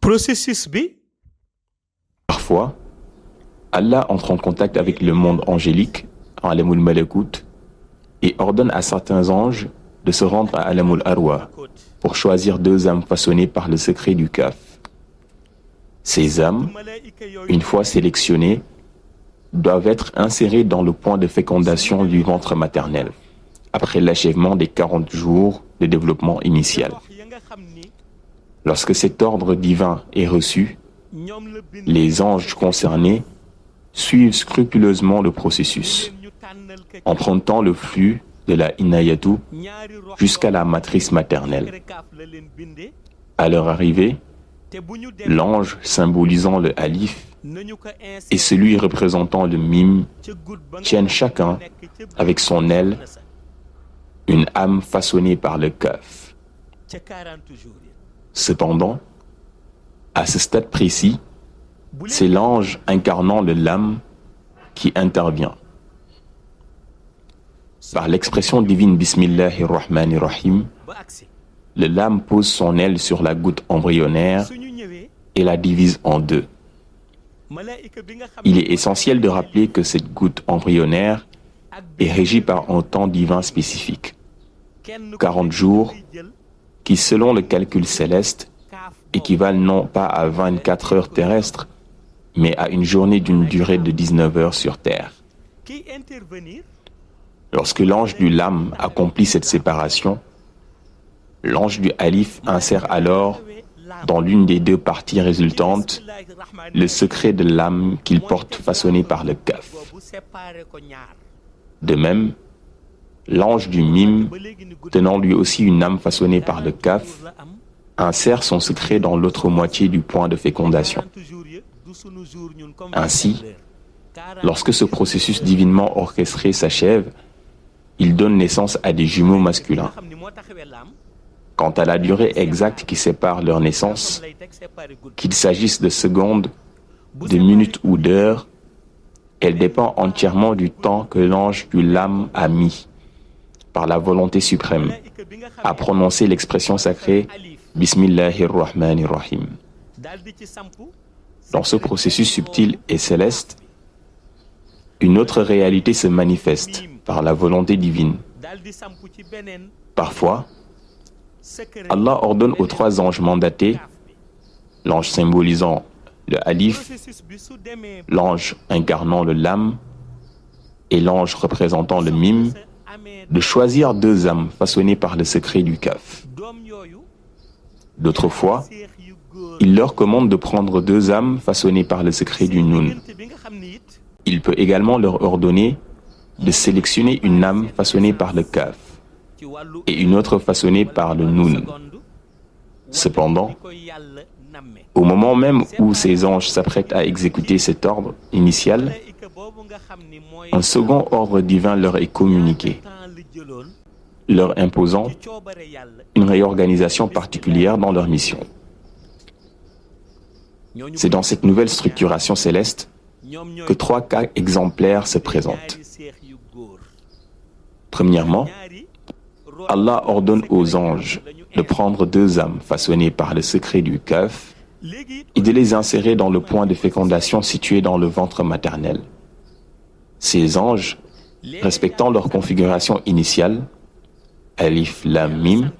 processus bi. Parfois, Allah entre en contact avec le monde angélique, Alamul Malakut, et ordonne à certains anges de se rendre à Alamul Arwa pour choisir 2 âmes façonnées par le secret du Kaf. Ces âmes, une fois sélectionnées, doivent être insérées dans le point de fécondation du ventre maternel, après l'achèvement des 40 jours de développement initial. Lorsque cet ordre divin est reçu, les anges concernés suivent scrupuleusement le processus, empruntant le flux de la Inayatu jusqu'à la matrice maternelle. À leur arrivée, l'ange symbolisant le Alif et celui représentant le Mim tiennent chacun, avec son aile, une âme façonnée par le Kaf. Cependant, à ce stade précis, c'est l'ange incarnant le Lam qui intervient. Par l'expression divine Bismillahirrahmanirrahim, le Lam pose son aile sur la goutte embryonnaire et la divise en 2. Il est essentiel de rappeler que cette goutte embryonnaire est régie par un temps divin spécifique, 40 jours, qui selon le calcul céleste équivalent non pas à 24 heures terrestres, mais à une journée d'une durée de 19 heures sur Terre. Lorsque l'ange du Lam accomplit cette séparation, l'ange du Alif insère alors, dans l'une des 2 parties résultantes, le secret de l'âme qu'il porte façonné par le Kaf. De même, l'ange du Mim, tenant lui aussi une âme façonnée par le Kaf, insère son secret dans l'autre moitié du point de fécondation. Ainsi, lorsque ce processus divinement orchestré s'achève, il donne naissance à des jumeaux masculins. Quant à la durée exacte qui sépare leur naissance, qu'il s'agisse de secondes, de minutes ou d'heures, elle dépend entièrement du temps que l'ange du Lam a mis, par la volonté suprême, à prononcer l'expression sacrée Bismillahirrahmanirrahim. Dans ce processus subtil et céleste, une autre réalité se manifeste par la volonté divine. Parfois, Allah ordonne aux 3 anges mandatés, l'ange symbolisant le Alif, l'ange incarnant le Lam et l'ange représentant le Mim, de choisir 2 âmes façonnées par le secret du Kaf. D'autres fois, il leur commande de prendre 2 âmes façonnées par le secret du Nun. Il peut également leur ordonner de sélectionner une âme façonnée par le Kaf et une autre façonnée par le Nun. Cependant, au moment même où ces anges s'apprêtent à exécuter cet ordre initial, un second ordre divin leur est communiqué, leur imposant une réorganisation particulière dans leur mission. C'est dans cette nouvelle structuration céleste que 3 cas exemplaires se présentent. Premièrement, Allah ordonne aux anges de prendre 2 âmes façonnées par le secret du Kaf et de les insérer dans le point de fécondation situé dans le ventre maternel. Ces anges, respectant leur configuration initiale, Alif, Lam, Mim,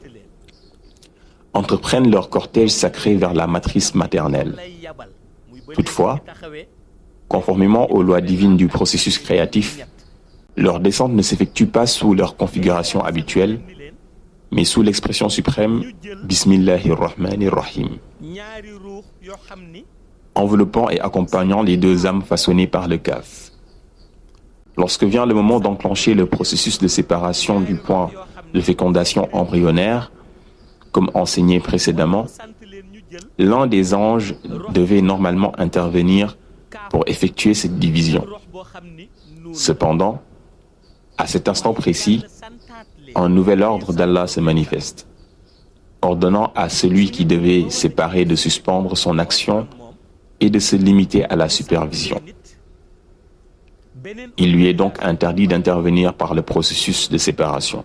entreprennent leur cortège sacré vers la matrice maternelle. Toutefois, conformément aux lois divines du processus créatif, leur descente ne s'effectue pas sous leur configuration habituelle, mais sous l'expression suprême Bismillahirrahmanirrahim, enveloppant et accompagnant les 2 âmes façonnées par le Kaf. Lorsque vient le moment d'enclencher le processus de séparation du point de fécondation embryonnaire, comme enseigné précédemment, l'un des anges devait normalement intervenir pour effectuer cette division. Cependant, à cet instant précis, un nouvel ordre d'Allah se manifeste, ordonnant à celui qui devait séparer de suspendre son action et de se limiter à la supervision. Il lui est donc interdit d'intervenir par le processus de séparation,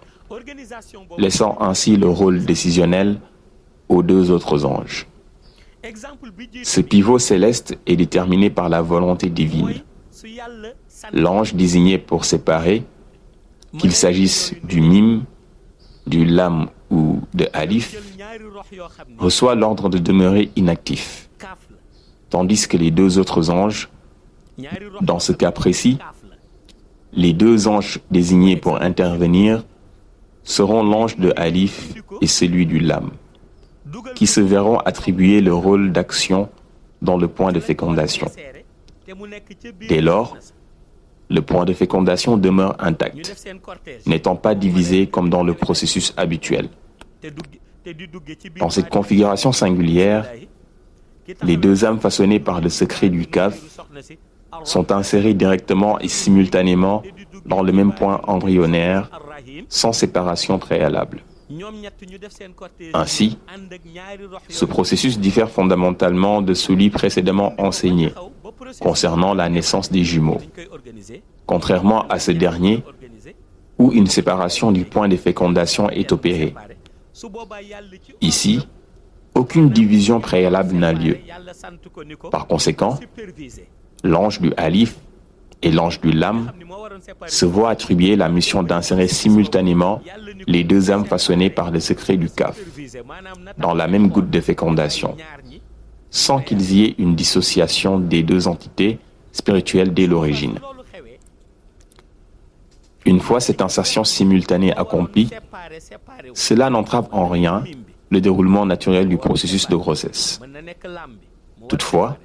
laissant ainsi le rôle décisionnel aux 2 autres anges. Ce pivot céleste est déterminé par la volonté divine. L'ange désigné pour séparer, qu'il s'agisse du mim, du lam ou de alif, reçoit l'ordre de demeurer inactif, tandis que les deux autres anges, dans ce cas précis, les deux anges désignés pour intervenir seront l'ange de alif et celui du lam, qui se verront attribuer le rôle d'action dans le point de fécondation. Dès lors, le point de fécondation demeure intact, n'étant pas divisé comme dans le processus habituel. Dans cette configuration singulière, les deux âmes façonnées par le secret du kaf sont insérées directement et simultanément dans le même point embryonnaire, sans séparation préalable. Ainsi, ce processus diffère fondamentalement de celui précédemment enseigné concernant la naissance des jumeaux, contrairement à ce dernier où une séparation du point de fécondation est opérée. Ici, aucune division préalable n'a lieu. Par conséquent, l'ange du alif et l'ange du lam se voient attribuer la mission d'insérer simultanément les deux âmes façonnées par le secret du kaf dans la même goutte de fécondation, sans qu'il y ait une dissociation des deux entités spirituelles dès l'origine. Une fois cette insertion simultanée accomplie, cela n'entrave en rien le déroulement naturel du processus de grossesse. Toutefois,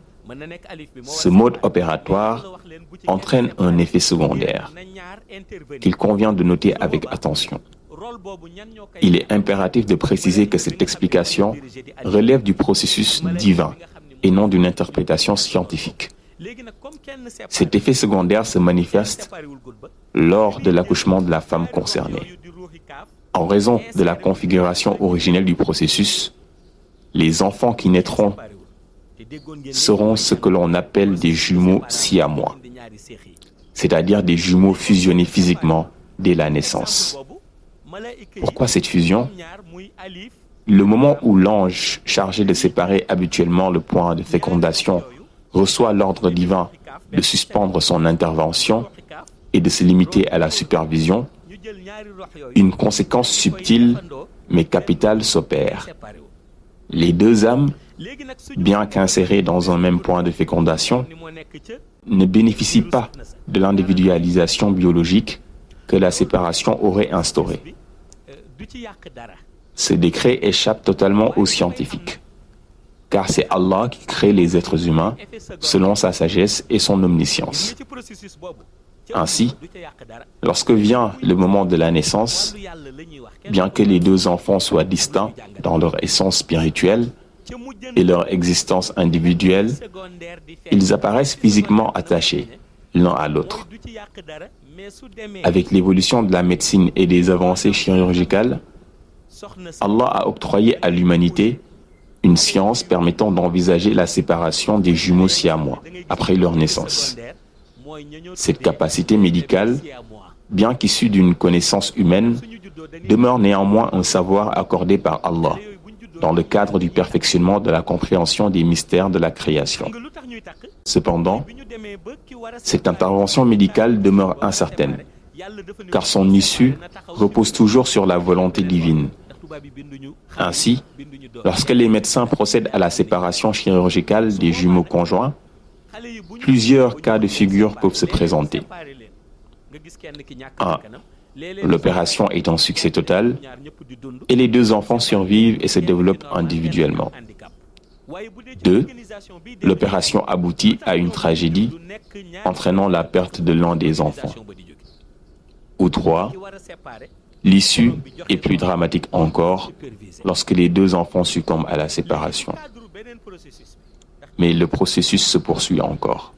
ce mode opératoire entraîne un effet secondaire qu'il convient de noter avec attention. Il est impératif de préciser que cette explication relève du processus divin et non d'une interprétation scientifique. Cet effet secondaire se manifeste lors de l'accouchement de la femme concernée. En raison de la configuration originelle du processus, les enfants qui naîtront seront ce que l'on appelle des jumeaux siamois, c'est-à-dire des jumeaux fusionnés physiquement dès la naissance. Pourquoi cette fusion? Le moment où l'ange chargé de séparer habituellement le point de fécondation reçoit l'ordre divin de suspendre son intervention et de se limiter à la supervision, une conséquence subtile mais capitale s'opère. Les deux âmes, bien qu'insérées dans un même point de fécondation, ne bénéficient pas de l'individualisation biologique que la séparation aurait instaurée. Ce décret échappe totalement aux scientifiques, car c'est Allah qui crée les êtres humains selon sa sagesse et son omniscience. Ainsi, lorsque vient le moment de la naissance, bien que les deux enfants soient distincts dans leur essence spirituelle et leur existence individuelle, ils apparaissent physiquement attachés l'un à l'autre. Avec l'évolution de la médecine et des avancées chirurgicales, Allah a octroyé à l'humanité une science permettant d'envisager la séparation des jumeaux siamois après leur naissance. Cette capacité médicale, bien qu'issue d'une connaissance humaine, demeure néanmoins un savoir accordé par Allah dans le cadre du perfectionnement de la compréhension des mystères de la création. Cependant, cette intervention médicale demeure incertaine, car son issue repose toujours sur la volonté divine. Ainsi, lorsque les médecins procèdent à la séparation chirurgicale des jumeaux conjoints, plusieurs cas de figure peuvent se présenter. 1. L'opération est un succès total et les deux enfants survivent et se développent individuellement. 2. L'opération aboutit à une tragédie entraînant la perte de l'un des enfants. Ou 3. L'issue est plus dramatique encore lorsque les deux enfants succombent à la séparation. Mais le processus se poursuit encore.